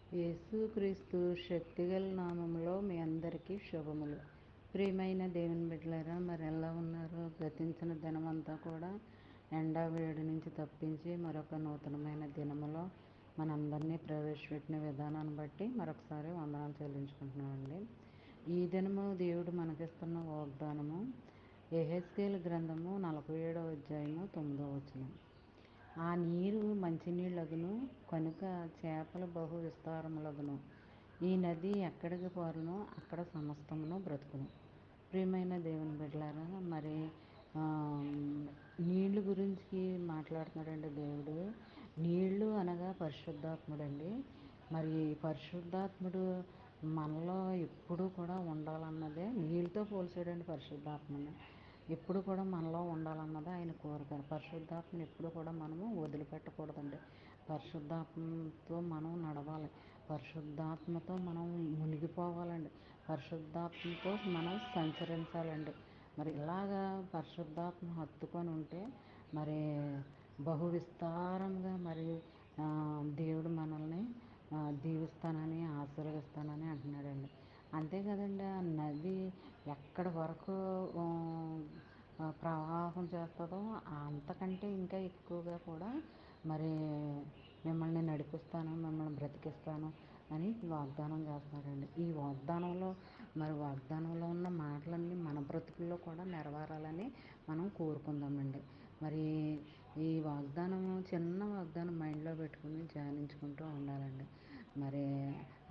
యేసుక్రీస్తు శక్తిగల నామములో మీ అందరికీ శుభములు. ప్రియమైన దేవుని బిడ్డలారా, మరి ఎలా ఉన్నారు? గతించిన దినమంతా కూడా ఎండా వేడి నుంచి తప్పించి మరొక నూతనమైన దినములో మనందరినీ ప్రవేశపెట్టిన విధానాన్ని బట్టి మరొకసారి వందనాలు చెల్లించుకుంటున్నామండి. ఈ దినము దేవుడు మనకిస్తున్న వాగ్దానము యెహెజ్కేలు గ్రంథము 47వ అధ్యాయము 9వ వచనం. ఆ నీరు మంచినీళ్ళగును, కనుక చేపలు బహు విస్తారములగును. ఈ నది ఎక్కడికి పారునో అక్కడ సమస్తమును బ్రతుకును. ప్రియమైన దేవుని బిడ్డలారా, మరి నీళ్ళు గురించి మాట్లాడుతున్నాడండి దేవుడు. నీళ్ళు అనగా పరిశుద్ధాత్ముడండి. మరి పరిశుద్ధాత్ముడు మనలో ఎప్పుడు కూడా ఉండాలన్నదే, నీళ్ళతో పోల్చాడండి పరిశుద్ధాత్మని. ఎప్పుడు కూడా మనలో ఉండాలన్నది ఆయన కోరిక. పరిశుద్ధాత్మని ఎప్పుడు కూడా మనము వదిలిపెట్టకూడదండి. పరిశుద్ధాత్మతో మనం నడవాలి. పరిశుద్ధాత్మతో మనం మునిగిపోవాలండి. పరిశుద్ధాత్మతో మనం సంచరించాలండి. మరి ఇలాగా పరిశుద్ధాత్మ హత్తుకొని ఉంటే మరి బహు విస్తారంగా మరి దేవుడు మనల్ని దీవిస్తానని, ఆశీర్వదిస్తానని అంటున్నాడండి. అంతే కదండి, ఆ నది ఎక్కడి వరకు ప్రవాహం చేస్తుందో అంతకంటే ఇంకా ఎక్కువగా కూడా మరి మిమ్మల్ని నడిపిస్తాను, మిమ్మల్ని బ్రతికిస్తాను అని వాగ్దానం చేస్తున్నారండి. ఈ వాగ్దానంలో ఉన్న మాటలన్నీ మన బ్రతుకుల్లో కూడా నెరవేరాలని మనం కోరుకుందామండి. మరి ఈ వాగ్దానము, చిన్న వాగ్దానం మైండ్లో పెట్టుకుని ధ్యానించుకుంటూ ఉండాలండి. మరి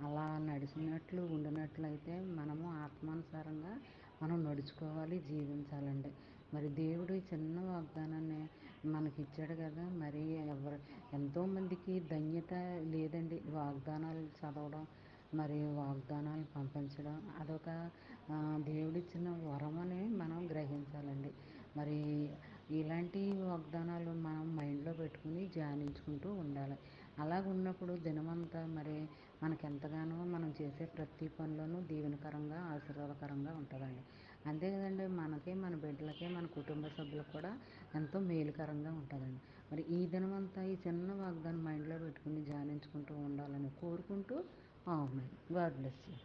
అలా నడిచినట్లు ఉండినట్లయితే మనము ఆత్మానుసారంగా మనం నడుచుకోవాలి, జీవించాలండి. మరి దేవుడు ఈ చిన్న వాగ్దానాన్ని మనకి ఇచ్చాడు కదా. మరి ఎంతోమందికి ధన్యత లేదండి వాగ్దానాలు చదవడం, మరి వాగ్దానాలు పంపించడం. అదొక దేవుడిచ్చిన వరం అని మనం గ్రహించాలండి. మరి ఇలాంటి వాగ్దానాలు మనం మైండ్లో పెట్టుకుని ధ్యానించుకుంటూ ఉండాలి. అలాగ ఉన్నప్పుడు దినమంతా మరి మనకెంతగానో మనం చేసే ప్రతి పనిలోనూ దీవెనకరంగా, ఆశీర్వాదకరంగా ఉంటుందండి. అంతే కదండి, మనకి, మన బిడ్డలకి, మన కుటుంబ సభ్యులకు కూడా ఎంతో మేలుకరంగా ఉంటుందండి. మరి ఈ దినమంతా ఈ చిన్న వాగ్దానం మైండ్లో పెట్టుకుని ధ్యానించుకుంటూ ఉండాలని కోరుకుంటూ, ఆమేన్. God bless you.